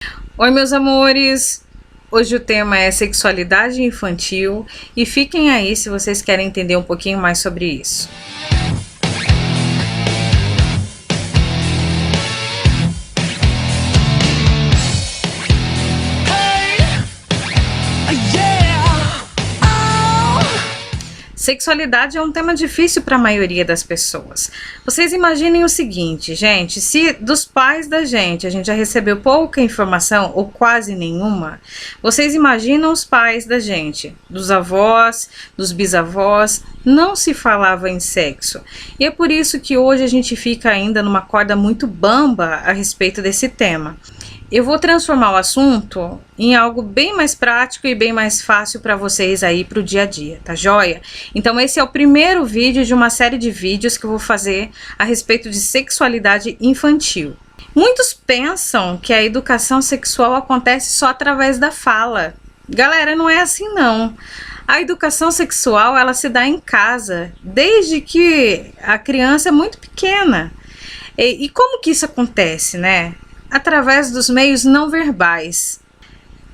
Oi, meus amores! Hoje o tema é sexualidade infantil e fiquem aí se vocês querem entender um pouquinho mais sobre isso. Sexualidade é um tema difícil para a maioria das pessoas. Vocês imaginem o seguinte, gente, se dos pais da gente a gente já recebeu pouca informação ou quase nenhuma, vocês imaginam os pais da gente, dos avós, dos bisavós, não se falava em sexo. E é por isso que hoje a gente fica ainda numa corda muito bamba a respeito desse tema. Eu vou transformar o assunto em algo bem mais prático e bem mais fácil para vocês aí para o dia a dia, tá joia? Então esse é o primeiro vídeo de uma série de vídeos que eu vou fazer a respeito de sexualidade infantil. Muitos pensam que a educação sexual acontece só através da fala. Galera, não é assim não. A educação sexual ela se dá em casa, desde que a criança é muito pequena. E como que isso acontece, né? Através dos meios não verbais.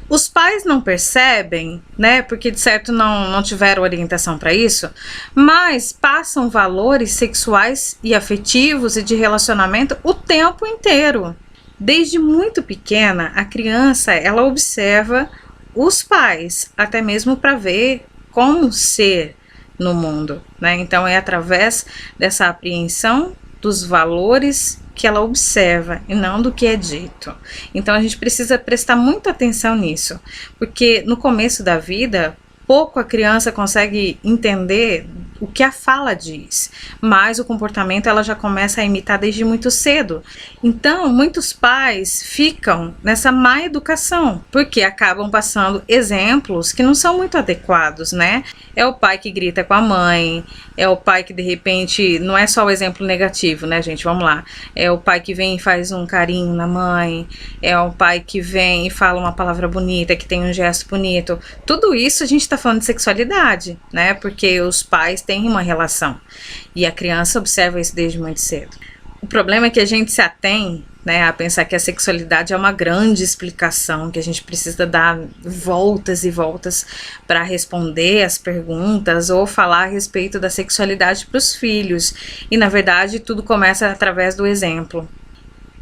Os pais não percebem, né, porque de certo não tiveram orientação para isso, mas passam valores sexuais e afetivos e de relacionamento o tempo inteiro. Desde muito pequena, a criança ela observa os pais, até mesmo para ver como ser no mundo, né? Então é através dessa apreensão dos valores que ela observa e não do que é dito. Então a gente precisa prestar muita atenção nisso, porque no começo da vida, pouco a criança consegue entender o que a fala diz, mas o comportamento ela já começa a imitar desde muito cedo. Então muitos pais ficam nessa má educação, porque acabam passando exemplos que não são muito adequados, né? É o pai que grita com a mãe, é o pai que de repente, não é só o exemplo negativo, né gente, vamos lá, é o pai que vem e faz um carinho na mãe, é o pai que vem e fala uma palavra bonita, que tem um gesto bonito. Tudo isso a gente está falando de sexualidade, né, porque os pais têm uma relação e a criança observa isso desde muito cedo. O problema é que a gente se atém, né, a pensar que a sexualidade é uma grande explicação, que a gente precisa dar voltas e voltas para responder as perguntas ou falar a respeito da sexualidade para os filhos. E na verdade tudo começa através do exemplo.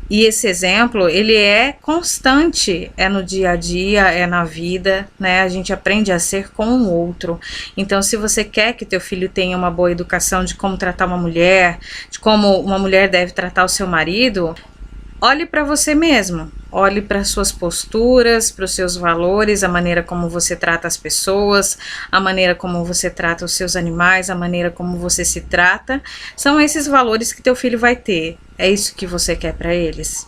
E esse exemplo, ele é constante, é no dia a dia, é na vida, né? A gente aprende a ser com o outro. Então, se você quer que teu filho tenha uma boa educação de como tratar uma mulher, de como uma mulher deve tratar o seu marido, olhe para você mesmo, olhe para suas posturas, para os seus valores, a maneira como você trata as pessoas, a maneira como você trata os seus animais, a maneira como você se trata. São esses valores que teu filho vai ter. É isso que você quer para eles?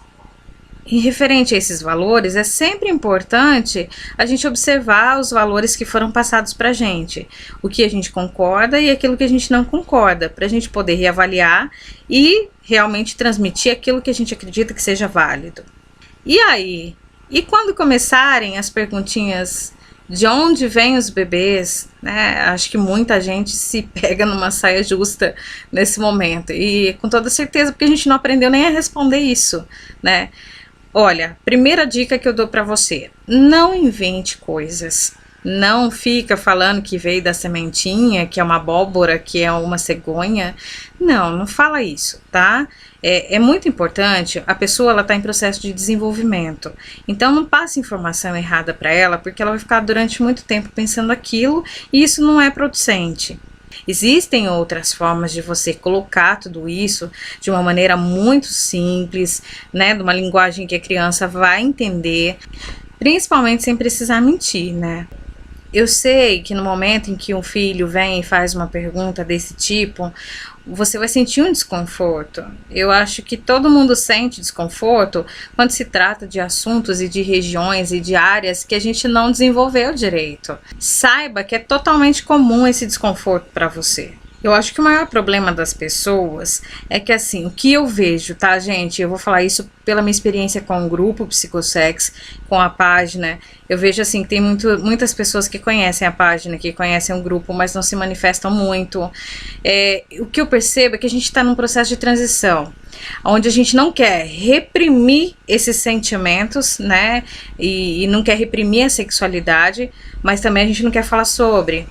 Em referente a esses valores, é sempre importante a gente observar os valores que foram passados para a gente, o que a gente concorda e aquilo que a gente não concorda, para a gente poder reavaliar e realmente transmitir aquilo que a gente acredita que seja válido. E aí? E quando começarem as perguntinhas de onde vêm os bebês, né? Acho que muita gente se pega numa saia justa nesse momento, e com toda certeza porque a gente não aprendeu nem a responder isso, né? Olha, primeira dica que eu dou para você, não invente coisas, não fica falando que veio da sementinha, que é uma abóbora, que é uma cegonha, não fala isso, tá? É muito importante, a pessoa ela está em processo de desenvolvimento, então não passe informação errada para ela, porque ela vai ficar durante muito tempo pensando aquilo e isso não é producente. Existem outras formas de você colocar tudo isso de uma maneira muito simples, né, de uma linguagem que a criança vai entender, principalmente sem precisar mentir, né? Eu sei que no momento em que um filho vem e faz uma pergunta desse tipo, você vai sentir um desconforto. Eu acho que todo mundo sente desconforto quando se trata de assuntos e de regiões e de áreas que a gente não desenvolveu direito. Saiba que é totalmente comum esse desconforto para você. Eu acho que o maior problema das pessoas é que, assim, o que eu vejo, tá, gente? Eu vou falar isso pela minha experiência com o grupo Psicosex, com a página. Eu vejo, assim, que tem muitas pessoas que conhecem a página, que conhecem o grupo, mas não se manifestam muito. O que eu percebo é que a gente está num processo de transição. onde a gente não quer reprimir esses sentimentos, né, e não quer reprimir a sexualidade, mas também a gente não quer falar sobre.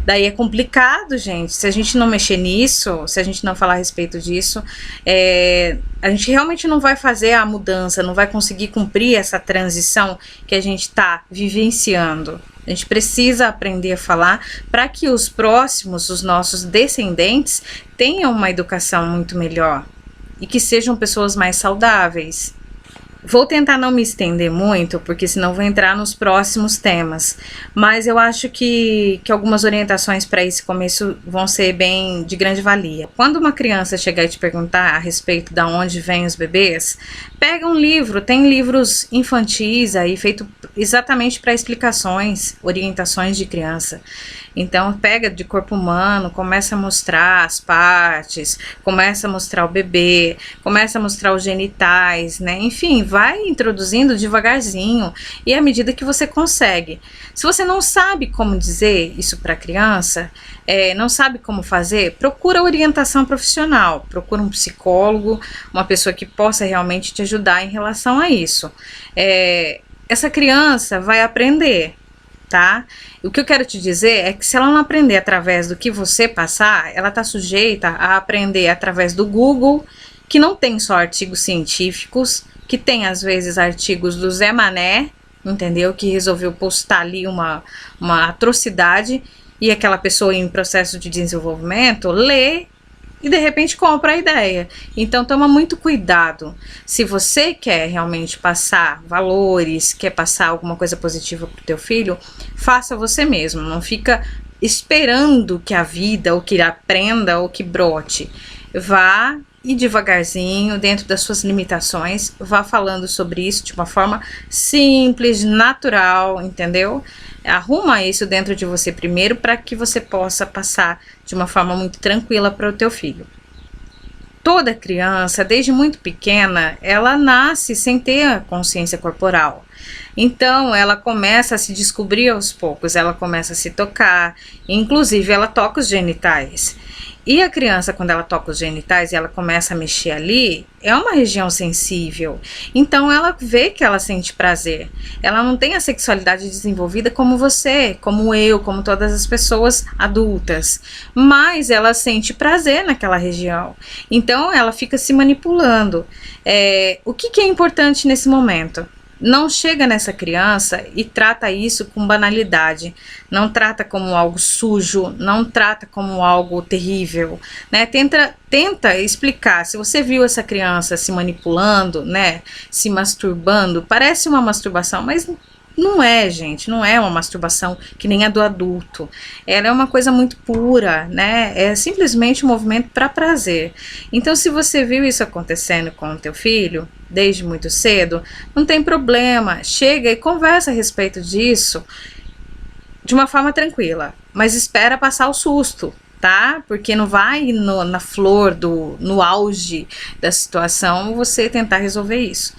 Daí é complicado, gente, se a gente não mexer nisso, se a gente não falar a respeito disso, a gente realmente não vai fazer a mudança, não vai conseguir cumprir essa transição que a gente está vivenciando. A gente precisa aprender a falar para que os próximos, os nossos descendentes, tenham uma educação muito melhor e que sejam pessoas mais saudáveis. Vou tentar não me estender muito, porque senão vou entrar nos próximos temas, mas eu acho que algumas orientações para esse começo vão ser bem de grande valia. Quando uma criança chegar e te perguntar a respeito de onde vêm os bebês, pega um livro, tem livros infantis aí feito exatamente para explicações, orientações de criança. Então pega de corpo humano, começa a mostrar as partes, começa a mostrar o bebê, começa a mostrar os genitais, né? Enfim, vai introduzindo devagarzinho e à medida que você consegue. Se você não sabe como dizer isso para a criança, não sabe como fazer, procura orientação profissional, procura um psicólogo, uma pessoa que possa realmente te ajudar em relação a isso. Essa criança vai aprender, tá? O que eu quero te dizer é que se ela não aprender através do que você passar, ela está sujeita a aprender através do Google, que não tem só artigos científicos, que tem às vezes artigos do Zé Mané, entendeu? Que resolveu postar ali uma atrocidade e aquela pessoa em processo de desenvolvimento lê e de repente compra a ideia. Então toma muito cuidado. Se você quer realmente passar valores, quer passar alguma coisa positiva pro teu filho, faça você mesmo. Não fica esperando que a vida, ou que ele aprenda, ou que brote. Vá e devagarzinho, dentro das suas limitações, vá falando sobre isso de uma forma simples, natural, entendeu? Arruma isso dentro de você primeiro para que você possa passar de uma forma muito tranquila para o teu filho. Toda criança, desde muito pequena, ela nasce sem ter a consciência corporal. Então, ela começa a se descobrir aos poucos, ela começa a se tocar, inclusive ela toca os genitais. E a criança, quando ela toca os genitais e ela começa a mexer ali, é uma região sensível. Então ela vê que ela sente prazer. Ela não tem a sexualidade desenvolvida como você, como eu, como todas as pessoas adultas. Mas ela sente prazer naquela região. Então ela fica se manipulando. O que é importante nesse momento? Não chega nessa criança e trata isso com banalidade, não trata como algo sujo, não trata como algo terrível, né? Tenta explicar. Se você viu essa criança se manipulando, né, se masturbando, parece uma masturbação, mas não é, gente, não é uma masturbação que nem a do adulto. Ela é uma coisa muito pura, né? É simplesmente um movimento para prazer. Então, se você viu isso acontecendo com o teu filho, desde muito cedo, não tem problema. Chega e conversa a respeito disso de uma forma tranquila. Mas espera passar o susto, tá? Porque não vai na flor, no auge da situação, você tentar resolver isso.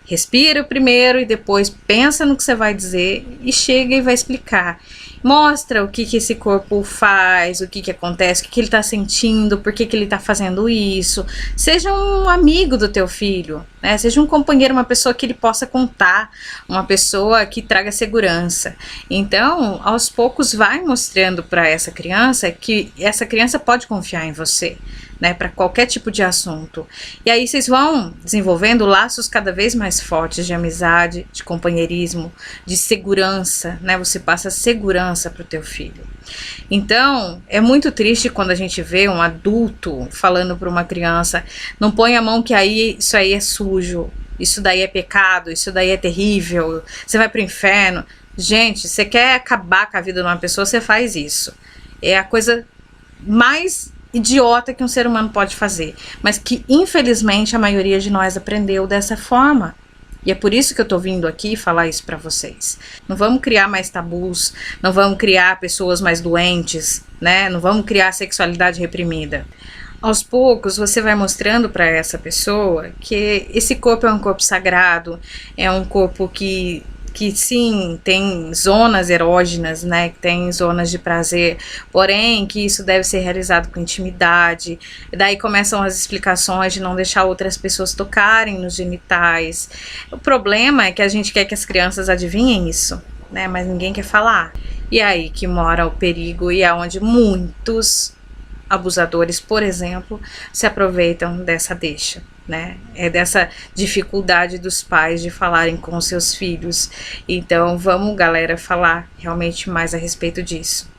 Respira primeiro e depois pensa no que você vai dizer e chega e vai explicar. Mostra o que esse corpo faz, o que acontece, o que ele está sentindo, por que ele está fazendo isso. Seja um amigo do teu filho, né? Seja um companheiro, uma pessoa que ele possa contar, uma pessoa que traga segurança. Então, aos poucos, vai mostrando para essa criança que essa criança pode confiar em você, né, para qualquer tipo de assunto. E aí vocês vão desenvolvendo laços cada vez mais fortes de amizade, de companheirismo, de segurança, né? Você passa segurança para o teu filho. Então, é muito triste quando a gente vê um adulto falando para uma criança: não põe a mão que isso aí é sujo, isso daí é pecado, isso daí é terrível, você vai pro inferno. Gente, você quer acabar com a vida de uma pessoa, você faz isso. É a coisa mais idiota que um ser humano pode fazer, mas que infelizmente a maioria de nós aprendeu dessa forma. E é por isso que eu tô vindo aqui falar isso para vocês. Não vamos criar mais tabus, não vamos criar pessoas mais doentes, né? Não vamos criar sexualidade reprimida. Aos poucos você vai mostrando para essa pessoa que esse corpo é um corpo sagrado, é um corpo que que sim, tem zonas erógenas, né, que tem zonas de prazer, porém que isso deve ser realizado com intimidade. E daí começam as explicações de não deixar outras pessoas tocarem nos genitais. O problema é que a gente quer que as crianças adivinhem isso, né, mas ninguém quer falar. E é aí que mora o perigo e é onde muitos abusadores, por exemplo, se aproveitam dessa deixa, né? É dessa dificuldade dos pais de falarem com seus filhos. Então, vamos, galera, falar realmente mais a respeito disso.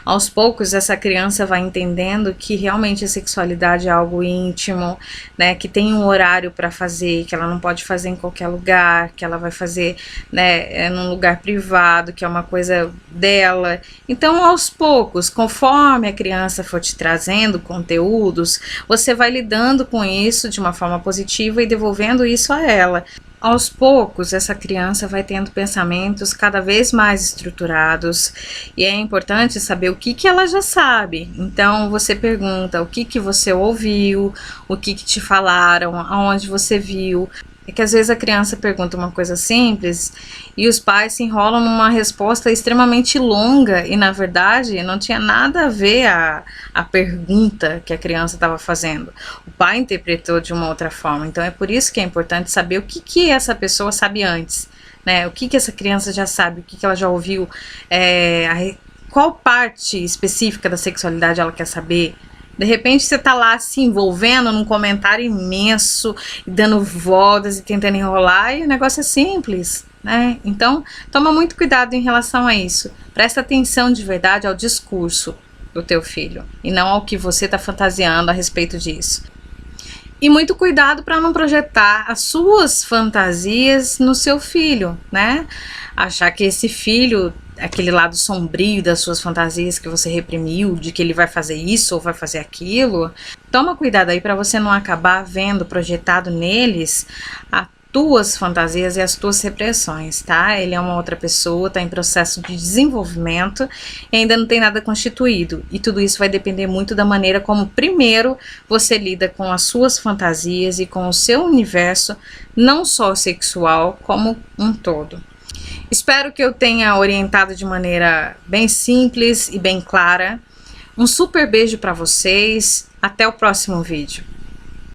Aos poucos, essa criança vai entendendo que realmente a sexualidade é algo íntimo, né, que tem um horário para fazer, que ela não pode fazer em qualquer lugar, que ela vai fazer, né, num lugar privado, que é uma coisa dela. Então, aos poucos, conforme a criança for te trazendo conteúdos, você vai lidando com isso de uma forma positiva e devolvendo isso a ela. Aos poucos, essa criança vai tendo pensamentos cada vez mais estruturados e é importante saber o que ela já sabe. Então, você pergunta o que você ouviu, o que te falaram, aonde você viu. É que às vezes a criança pergunta uma coisa simples e os pais se enrolam numa resposta extremamente longa e, na verdade, não tinha nada a ver a pergunta que a criança estava fazendo. O pai interpretou de uma outra forma. Então, é por isso que é importante saber o que essa pessoa sabe antes, né? O que essa criança já sabe, o que ela já ouviu, qual parte específica da sexualidade ela quer saber. De repente você tá lá se envolvendo num comentário imenso, dando voltas e tentando enrolar, e o negócio é simples, né? Então, toma muito cuidado em relação a isso. Presta atenção de verdade ao discurso do teu filho, e não ao que você tá fantasiando a respeito disso. E muito cuidado para não projetar as suas fantasias no seu filho, né? Achar que esse filho, aquele lado sombrio das suas fantasias que você reprimiu, de que ele vai fazer isso ou vai fazer aquilo, toma cuidado aí para você não acabar vendo projetado neles as tuas fantasias e as tuas repressões, tá? Ele é uma outra pessoa, tá em processo de desenvolvimento e ainda não tem nada constituído. E tudo isso vai depender muito da maneira como, primeiro, você lida com as suas fantasias e com o seu universo, não só sexual, como um todo. Espero que eu tenha orientado de maneira bem simples e bem clara. Um super beijo para vocês. Até o próximo vídeo.